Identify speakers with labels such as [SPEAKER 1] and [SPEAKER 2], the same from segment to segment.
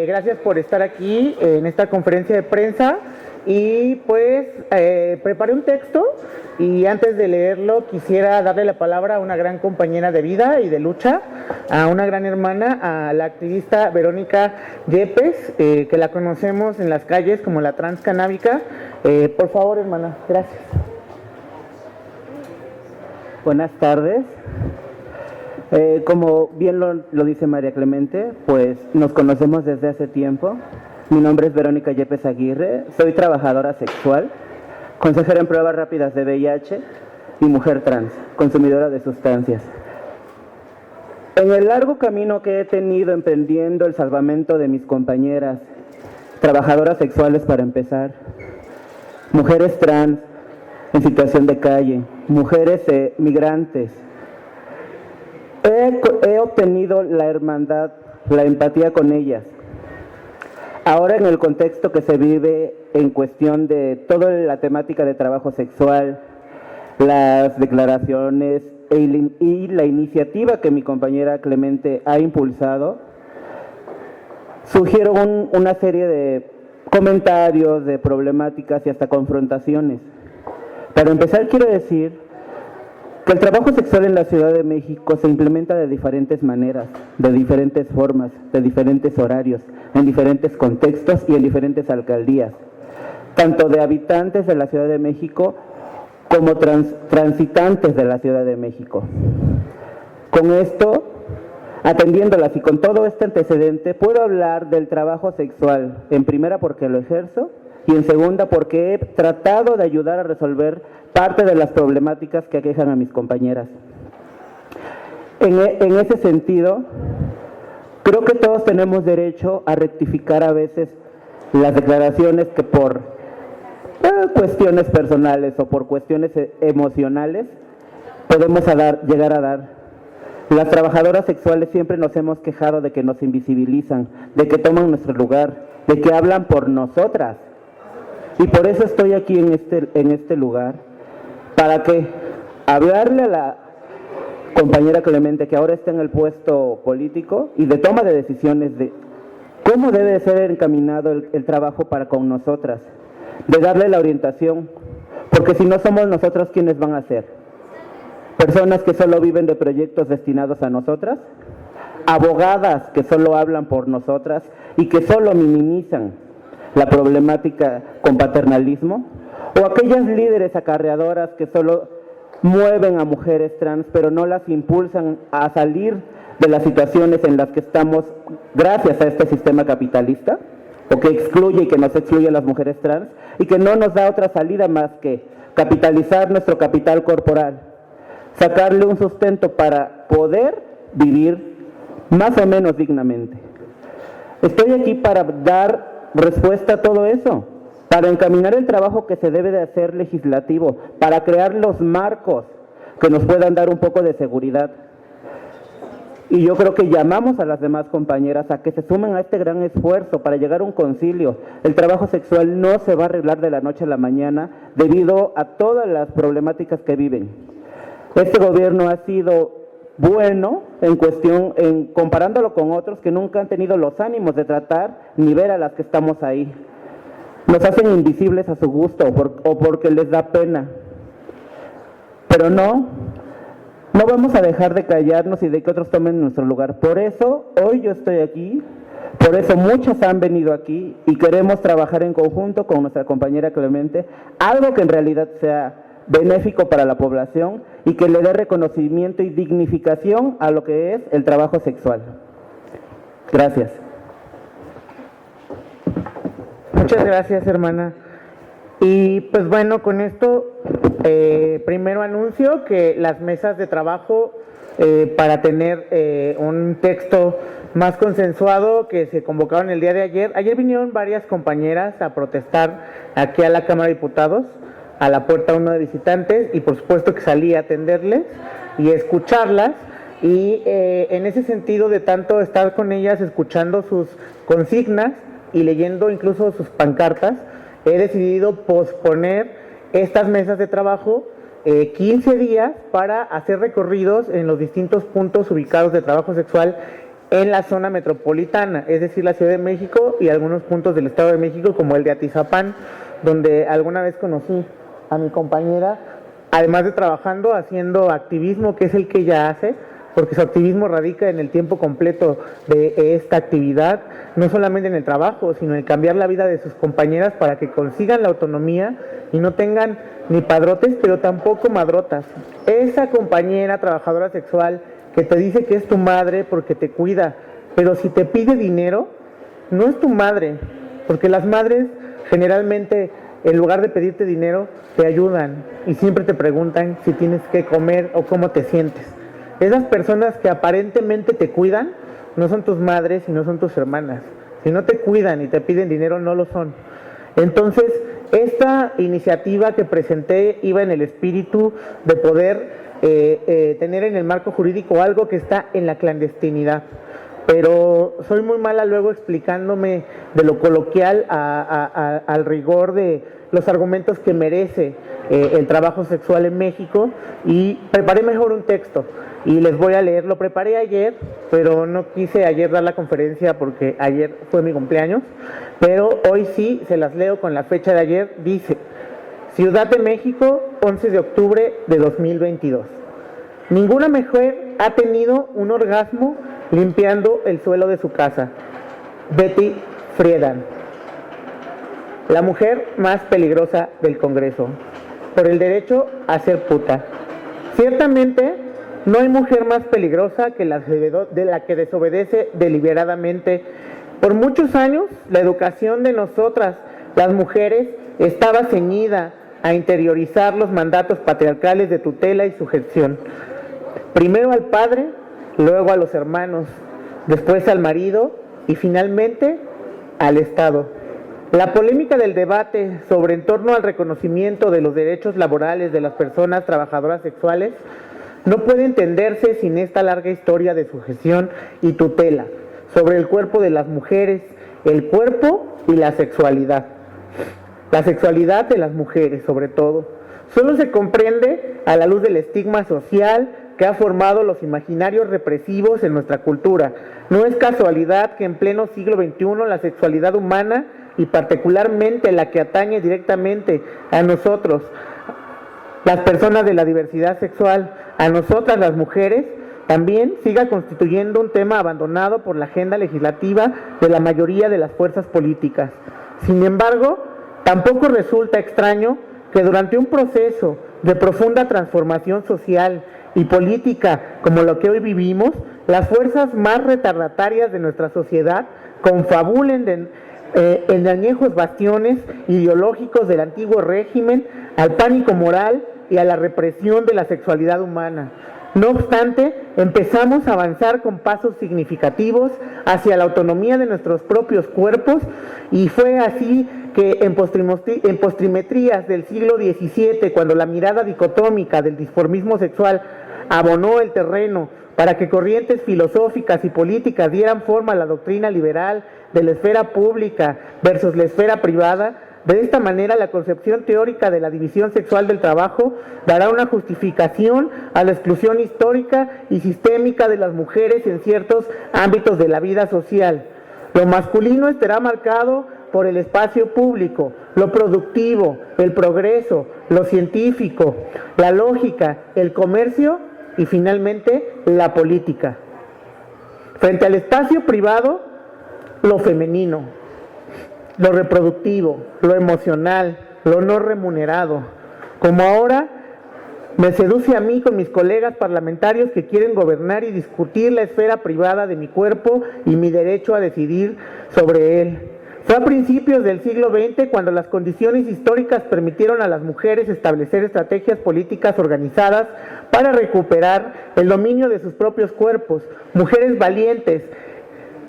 [SPEAKER 1] Gracias por estar aquí en esta conferencia de prensa. Y pues preparé un texto y antes de leerlo quisiera darle la palabra a una gran compañera de vida y de lucha, a una gran hermana, a la activista Verónica Yepes, que la conocemos en las calles como la transcanábica. Por favor, hermana, gracias.
[SPEAKER 2] Buenas tardes. Como bien lo dice María Clemente, pues nos conocemos desde hace tiempo. Mi nombre es Verónica Yepes Aguirre, soy trabajadora sexual, consejera en pruebas rápidas de VIH y mujer trans, consumidora de sustancias. En el largo camino que he tenido emprendiendo el salvamento de mis compañeras, trabajadoras sexuales para empezar, mujeres trans en situación de calle, mujeres migrantes, he obtenido la hermandad, la empatía con ellas. Ahora en el contexto que se vive en cuestión de toda la temática de trabajo sexual, las declaraciones y la iniciativa que mi compañera Clemente ha impulsado, surgieron una serie de comentarios, de problemáticas y hasta confrontaciones. Para empezar, quiero decir que el trabajo sexual en la Ciudad de México se implementa de diferentes maneras, de diferentes formas, de diferentes horarios, en diferentes contextos y en diferentes alcaldías, tanto de habitantes de la Ciudad de México como transitantes de la Ciudad de México. Con esto, atendiéndolas y con todo este antecedente, puedo hablar del trabajo sexual, en primera porque lo ejerzo y en segunda porque he tratado de ayudar a resolver parte de las problemáticas que aquejan a mis compañeras. En ese sentido, creo que todos tenemos derecho a rectificar a veces las declaraciones que por cuestiones personales o por cuestiones emocionales podemos llegar a dar. Las trabajadoras sexuales siempre nos hemos quejado de que nos invisibilizan, de que toman nuestro lugar, de que hablan por nosotras. Y por eso estoy aquí en este lugar, para que hablarle a la compañera Clemente, que ahora está en el puesto político y de toma de decisiones de cómo debe ser encaminado el trabajo para con nosotras, de darle la orientación, porque si no somos nosotras, ¿quiénes van a ser? Personas que solo viven de proyectos destinados a nosotras, abogadas que solo hablan por nosotras y que solo minimizan la problemática con paternalismo, o aquellas líderes acarreadoras que solo mueven a mujeres trans pero no las impulsan a salir de las situaciones en las que estamos gracias a este sistema capitalista, o que excluye y que nos excluye a las mujeres trans y que no nos da otra salida más que capitalizar nuestro capital corporal, sacarle un sustento para poder vivir más o menos dignamente. Estoy aquí para dar respuesta a todo eso, para encaminar el trabajo que se debe de hacer legislativo, para crear los marcos que nos puedan dar un poco de seguridad. Y yo creo que llamamos a las demás compañeras a que se sumen a este gran esfuerzo para llegar a un concilio. El trabajo sexual no se va a arreglar de la noche a la mañana debido a todas las problemáticas que viven. Este gobierno ha sido bueno en comparándolo con otros que nunca han tenido los ánimos de tratar ni ver a las que estamos ahí. Nos hacen invisibles a su gusto o porque les da pena. Pero no vamos a dejar de callarnos y de que otros tomen nuestro lugar. Por eso hoy yo estoy aquí, por eso muchas han venido aquí y queremos trabajar en conjunto con nuestra compañera Clemente, algo que en realidad sea benéfico para la población y que le dé reconocimiento y dignificación a lo que es el trabajo sexual. Gracias.
[SPEAKER 1] Muchas gracias, hermana. Y pues bueno, con esto primero anuncio que las mesas de trabajo para tener un texto más consensuado que se convocaron el día de ayer. Ayer vinieron varias compañeras a protestar aquí a la Cámara de Diputados, a la puerta 1 de visitantes, y por supuesto que salí a atenderles y a escucharlas. Y en ese sentido de tanto estar con ellas, escuchando sus consignas y leyendo incluso sus pancartas, he decidido posponer estas mesas de trabajo 15 días para hacer recorridos en los distintos puntos ubicados de trabajo sexual en la zona metropolitana, es decir, la Ciudad de México y algunos puntos del Estado de México, como el de Atizapán, donde alguna vez conocí a mi compañera, además de trabajando, haciendo activismo, que es el que ella hace, porque su activismo radica en el tiempo completo de esta actividad, no solamente en el trabajo, sino en cambiar la vida de sus compañeras para que consigan la autonomía y no tengan ni padrotes, pero tampoco madrotas. Esa compañera trabajadora sexual que te dice que es tu madre porque te cuida, pero si te pide dinero, no es tu madre, porque las madres generalmente, en lugar de pedirte dinero, te ayudan y siempre te preguntan si tienes que comer o cómo te sientes. Esas personas que aparentemente te cuidan no son tus madres y no son tus hermanas. Si no te cuidan y te piden dinero, no lo son. Entonces, esta iniciativa que presenté iba en el espíritu de poder tener en el marco jurídico algo que está en la clandestinidad. Pero soy muy mala luego explicándome de lo coloquial al rigor de los argumentos que merece el trabajo sexual en México, y preparé mejor un texto y les voy a leer. Lo preparé ayer, pero no quise ayer dar la conferencia porque ayer fue mi cumpleaños, pero hoy sí se las leo con la fecha de ayer. Dice: Ciudad de México, 11 de octubre de 2022. Ninguna mujer ha tenido un orgasmo limpiando el suelo de su casa. Betty Friedan, la mujer más peligrosa del Congreso, por el derecho a ser puta. Ciertamente, no hay mujer más peligrosa que la que desobedece deliberadamente. Por muchos años, la educación de nosotras, las mujeres, estaba ceñida a interiorizar los mandatos patriarcales de tutela y sujeción. Primero al padre, luego a los hermanos, después al marido y finalmente al Estado. La polémica del debate sobre en torno al reconocimiento de los derechos laborales de las personas trabajadoras sexuales no puede entenderse sin esta larga historia de sujeción y tutela sobre el cuerpo de las mujeres, el cuerpo y la sexualidad. La sexualidad de las mujeres, sobre todo, solo se comprende a la luz del estigma social que ha formado los imaginarios represivos en nuestra cultura. No es casualidad que en pleno siglo XXI la sexualidad humana, y particularmente la que atañe directamente a nosotros, las personas de la diversidad sexual, a nosotras las mujeres, también siga constituyendo un tema abandonado por la agenda legislativa de la mayoría de las fuerzas políticas. Sin embargo, tampoco resulta extraño que durante un proceso de profunda transformación social y política como lo que hoy vivimos, las fuerzas más retardatarias de nuestra sociedad confabulen en añejos bastiones ideológicos del antiguo régimen, al pánico moral y a la represión de la sexualidad humana. No obstante, empezamos a avanzar con pasos significativos hacia la autonomía de nuestros propios cuerpos, y fue así que en postrimetrías del siglo XVII, cuando la mirada dicotómica del disformismo sexual abonó el terreno para que corrientes filosóficas y políticas dieran forma a la doctrina liberal de la esfera pública versus la esfera privada, de esta manera la concepción teórica de la división sexual del trabajo dará una justificación a la exclusión histórica y sistémica de las mujeres en ciertos ámbitos de la vida social. Lo masculino estará marcado por el espacio público, lo productivo, el progreso, lo científico, la lógica, el comercio y finalmente la política. Frente al espacio privado, lo femenino, lo reproductivo, lo emocional, lo no remunerado. Como ahora me seduce a mí con mis colegas parlamentarios que quieren gobernar y discutir la esfera privada de mi cuerpo y mi derecho a decidir sobre él. Fue a principios del siglo XX cuando las condiciones históricas permitieron a las mujeres establecer estrategias políticas organizadas para recuperar el dominio de sus propios cuerpos. Mujeres valientes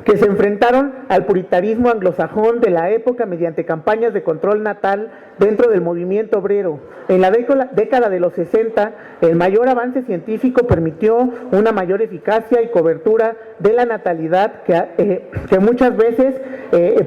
[SPEAKER 1] que se enfrentaron al puritanismo anglosajón de la época mediante campañas de control natal dentro del movimiento obrero. En la década de los 60, el mayor avance científico permitió una mayor eficacia y cobertura de la natalidad que muchas veces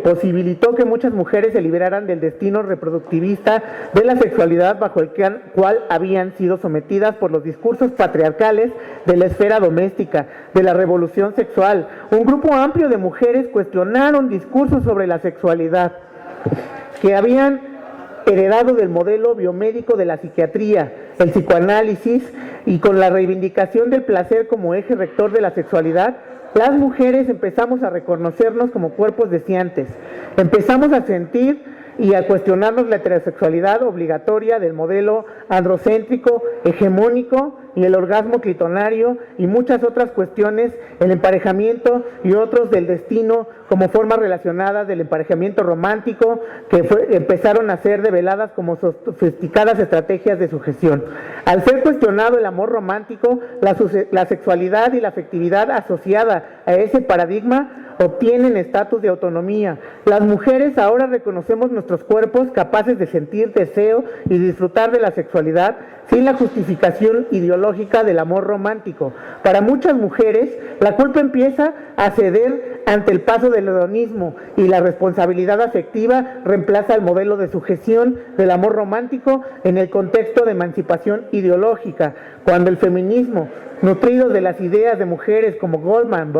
[SPEAKER 1] posibilitó que muchas mujeres se liberaran del destino reproductivista de la sexualidad bajo el cual habían sido sometidas por los discursos patriarcales de la esfera doméstica, de la revolución sexual. Un grupo amplio de mujeres cuestionaron discursos sobre la sexualidad que habían heredado del modelo biomédico de la psiquiatría, el psicoanálisis, y con la reivindicación del placer como eje rector de la sexualidad, las mujeres empezamos a reconocernos como cuerpos deseantes, empezamos a sentir y a cuestionarnos la heterosexualidad obligatoria del modelo androcéntrico, hegemónico, y el orgasmo clitonario y muchas otras cuestiones, el emparejamiento y otros del destino como formas relacionadas del emparejamiento romántico que empezaron a ser develadas como sofisticadas estrategias de sujeción. Al ser cuestionado el amor romántico, la sexualidad y la afectividad asociada a ese paradigma obtienen estatus de autonomía. Las mujeres ahora reconocemos nuestros cuerpos capaces de sentir deseo y disfrutar de la sexualidad sin la justificación ideológica del amor romántico. Para muchas mujeres, la culpa empieza a ceder ante el paso del hedonismo y la responsabilidad afectiva reemplaza el modelo de sujeción del amor romántico en el contexto de emancipación ideológica, cuando el feminismo, nutrido de las ideas de mujeres como Goldman,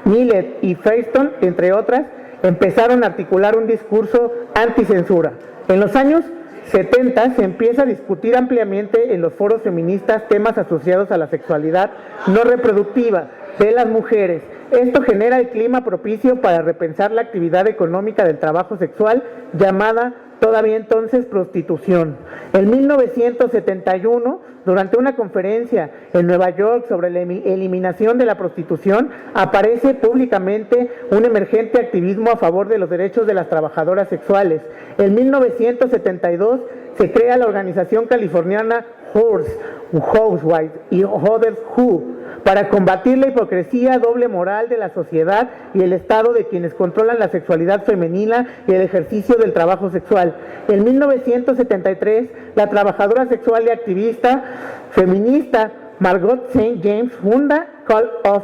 [SPEAKER 1] Millet y Firestone, entre otras, empezaron a articular un discurso anticensura. En los años 70 se empieza a discutir ampliamente en los foros feministas temas asociados a la sexualidad no reproductiva de las mujeres. Esto genera el clima propicio para repensar la actividad económica del trabajo sexual, llamada todavía entonces prostitución. En 1971, durante una conferencia en Nueva York sobre la eliminación de la prostitución, aparece públicamente un emergente activismo a favor de los derechos de las trabajadoras sexuales. En 1972 se crea la organización californiana Housewives y Others Who, para combatir la hipocresía doble moral de la sociedad y el Estado de quienes controlan la sexualidad femenina y el ejercicio del trabajo sexual. En 1973, la trabajadora sexual y activista feminista Margot St. James funda Call of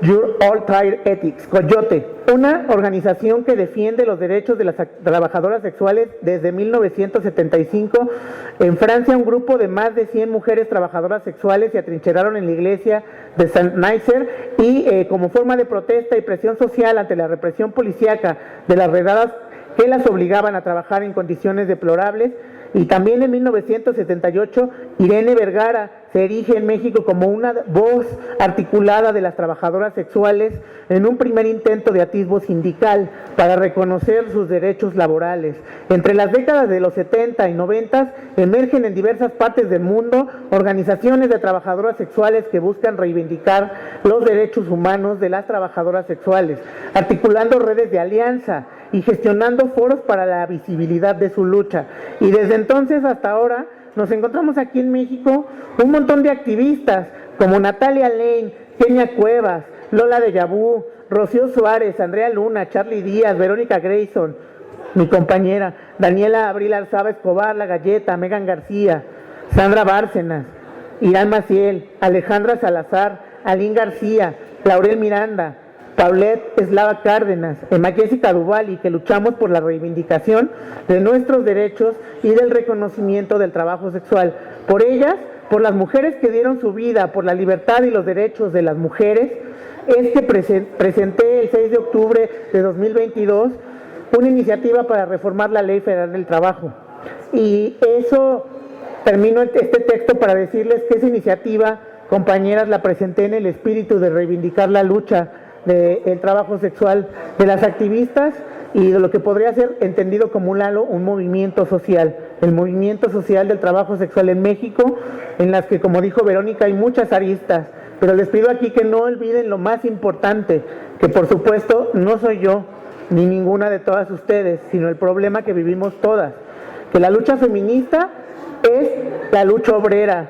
[SPEAKER 1] Your All Tired Ethics, Coyote, una organización que defiende los derechos de las trabajadoras sexuales desde 1975. En Francia, un grupo de más de 100 mujeres trabajadoras sexuales se atrincheraron en la iglesia de Saint-Nazaire y como forma de protesta y presión social ante la represión policíaca de las redadas que las obligaban a trabajar en condiciones deplorables. Y también en 1978, Irene Vergara se erige en México como una voz articulada de las trabajadoras sexuales en un primer intento de atisbo sindical para reconocer sus derechos laborales. Entre las décadas de los 70 y 90 emergen en diversas partes del mundo organizaciones de trabajadoras sexuales que buscan reivindicar los derechos humanos de las trabajadoras sexuales, articulando redes de alianza y gestionando foros para la visibilidad de su lucha. Y desde entonces hasta ahora nos encontramos aquí en México un montón de activistas como Natalia Lane, Kenia Cuevas, Lola de Yabú, Rocío Suárez, Andrea Luna, Charlie Díaz, Verónica Grayson, mi compañera, Daniela Abril Alzaba Escobar, La Galleta, Megan García, Sandra Bárcenas, Irán Maciel, Alejandra Salazar, Alín García, Laurel Miranda, Paulette Eslava Cárdenas, Emma Jessica Duvali, que luchamos por la reivindicación de nuestros derechos y del reconocimiento del trabajo sexual. Por ellas, por las mujeres que dieron su vida, por la libertad y los derechos de las mujeres, es que presenté el 6 de octubre de 2022 una iniciativa para reformar la Ley Federal del Trabajo. Y eso, termino este texto para decirles que esa iniciativa, compañeras, la presenté en el espíritu de reivindicar la lucha del trabajo sexual de las activistas y de lo que podría ser entendido como un movimiento social, el movimiento social del trabajo sexual en México, en las que, como dijo Verónica, hay muchas aristas, pero les pido aquí que no olviden lo más importante, que por supuesto no soy yo, ni ninguna de todas ustedes, sino el problema que vivimos todas, que la lucha feminista es la lucha obrera,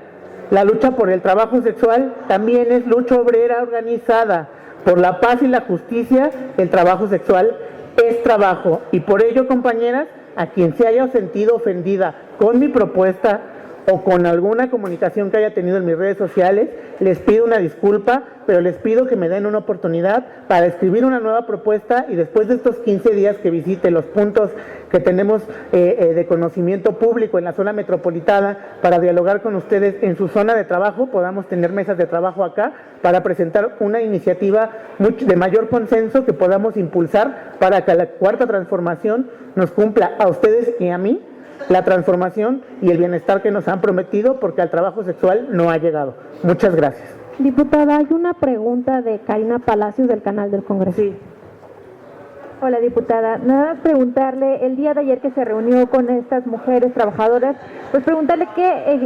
[SPEAKER 1] la lucha por el trabajo sexual también es lucha obrera organizada. Por la paz y la justicia, el trabajo sexual es trabajo. Y por ello, compañeras, a quien se haya sentido ofendida con mi propuesta o con alguna comunicación que haya tenido en mis redes sociales, les pido una disculpa, pero les pido que me den una oportunidad para escribir una nueva propuesta y después de estos 15 días que visite los puntos que tenemos de conocimiento público en la zona metropolitana para dialogar con ustedes en su zona de trabajo, podamos tener mesas de trabajo acá para presentar una iniciativa de mayor consenso que podamos impulsar para que la cuarta transformación nos cumpla a ustedes y a mí la transformación y el bienestar que nos han prometido, porque al trabajo sexual no ha llegado. Muchas gracias.
[SPEAKER 3] Diputada, hay una pregunta de Karina Palacios del canal del Congreso.
[SPEAKER 1] Sí.
[SPEAKER 3] Hola, diputada. Nada más preguntarle, el día de ayer que se reunió con estas mujeres trabajadoras, pues preguntarle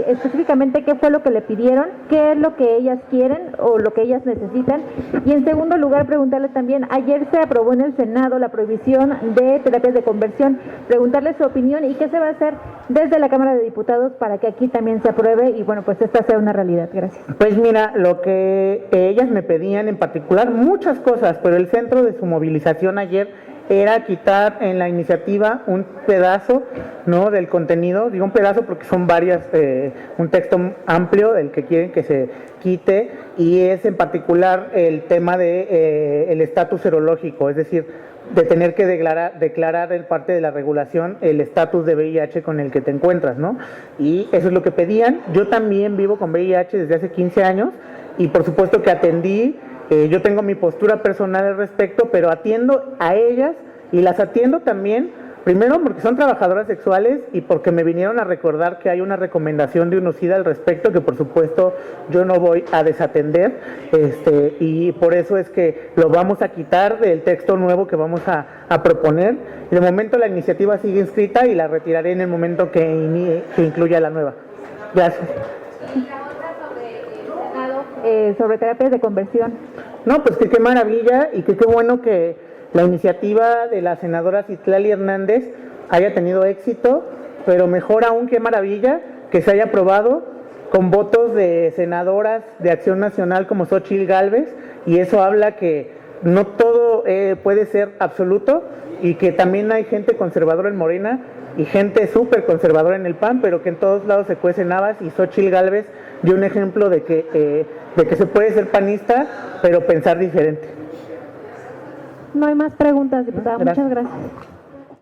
[SPEAKER 3] específicamente qué fue lo que le pidieron, qué es lo que ellas quieren o lo que ellas necesitan. Y en segundo lugar, preguntarle también, ayer se aprobó en el Senado la prohibición de terapias de conversión, preguntarle su opinión y qué se va a hacer desde la Cámara de Diputados para que aquí también se apruebe y bueno, pues esta sea una realidad. Gracias.
[SPEAKER 1] Pues mira, lo que ellas me pedían en particular, muchas cosas, pero el centro de su movilización ayer era quitar en la iniciativa un pedazo, ¿no?, del contenido, digo un pedazo porque son varias, un texto amplio del que quieren que se quite, y es en particular el tema de el estatus serológico, es decir, de tener que declarar en parte de la regulación el estatus de VIH con el que te encuentras, ¿no? Y eso es lo que pedían. Yo también vivo con VIH desde hace 15 años y por supuesto que atendí. Yo tengo mi postura personal al respecto, pero atiendo a ellas y las atiendo también, primero porque son trabajadoras sexuales y porque me vinieron a recordar que hay una recomendación de UNOCIDA al respecto que por supuesto yo no voy a desatender, y por eso es que lo vamos a quitar del texto nuevo que vamos a proponer. De momento la iniciativa sigue inscrita y la retiraré en el momento que incluya la nueva. Gracias.
[SPEAKER 3] Sobre terapias de conversión.
[SPEAKER 1] No, pues que qué maravilla y que qué bueno que la iniciativa de la senadora Citlali Hernández haya tenido éxito, pero mejor aún qué maravilla que se haya aprobado con votos de senadoras de Acción Nacional como Xóchitl Gálvez, y eso habla que no todo puede ser absoluto y que también hay gente conservadora en Morena y gente súper conservadora en el PAN, pero que en todos lados se cuecen habas, y Xóchitl Gálvez dio un ejemplo de que se puede ser panista, pero pensar diferente.
[SPEAKER 3] No hay más preguntas, diputada.
[SPEAKER 1] Gracias.
[SPEAKER 3] Muchas gracias.